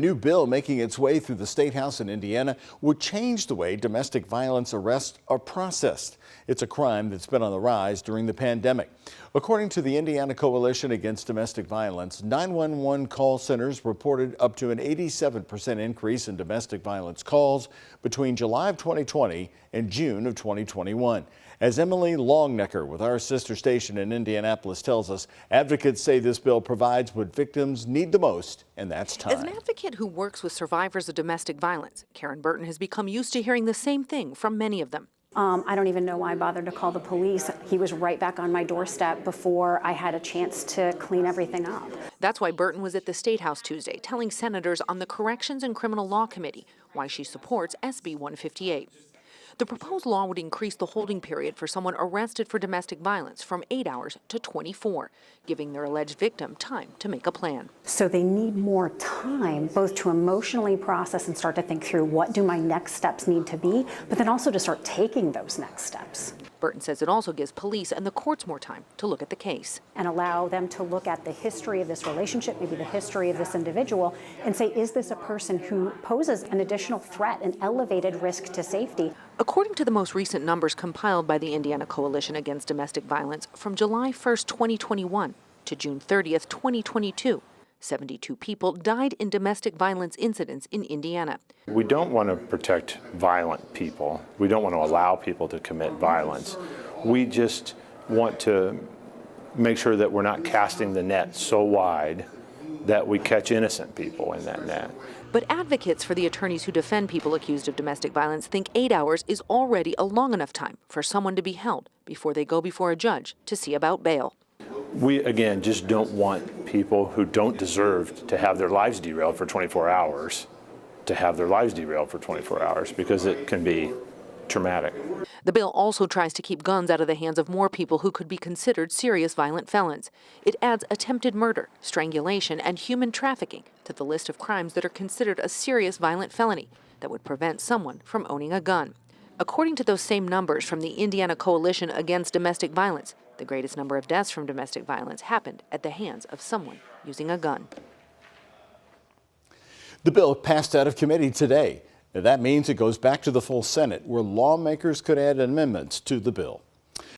New bill making its way through the State House in Indiana would change the way domestic violence arrests are processed. It's a crime that's been on the rise during the pandemic. According to the Indiana Coalition Against Domestic Violence, 911 call centers reported up to an 87% increase in domestic violence calls between July of 2020 and June of 2021. As Emily Longnecker with our sister station in Indianapolis tells us, advocates say this bill provides what victims need the most, and that's time. As an advocate who works with survivors of domestic violence, Karen Burton has become used to hearing the same thing from many of them. I don't even know why I bothered to call the police. He was right back on my doorstep before I had a chance to clean everything up. That's why Burton was at the State House Tuesday telling senators on the Corrections and Criminal Law Committee why she supports SB 158. The proposed law would increase the holding period for someone arrested for domestic violence from 8 hours to 24, giving their alleged victim time to make a plan. So they need more time, both to emotionally process and start to think through what do my next steps need to be, but then also to start taking those next steps. Burton says it also gives police and the courts more time to look at the case. And allow them to look at the history of this relationship, maybe the history of this individual, and say, is this a person who poses an additional threat, an elevated risk to safety? According to the most recent numbers compiled by the Indiana Coalition Against Domestic Violence, from July 1st, 2021 to June 30th, 2022, 72 people died in domestic violence incidents in Indiana. We don't want to protect violent people. We don't want to allow people to commit violence. We just want to make sure that we're not casting the net so wide that we catch innocent people in that net. But advocates for the attorneys who defend people accused of domestic violence think 8 hours is already a long enough time for someone to be held before they go before a judge to see about bail. We, again, just don't want people who don't deserve to have their lives derailed for 24 hours to have their lives derailed for 24 hours because it can be traumatic. The bill also tries to keep guns out of the hands of more people who could be considered serious violent felons. It adds attempted murder, strangulation, and human trafficking to the list of crimes that are considered a serious violent felony that would prevent someone from owning a gun. According to those same numbers from the Indiana Coalition Against Domestic Violence, the greatest number of deaths from domestic violence happened at the hands of someone using a gun. The bill passed out of committee today. That means it goes back to the full Senate, where lawmakers could add amendments to the bill.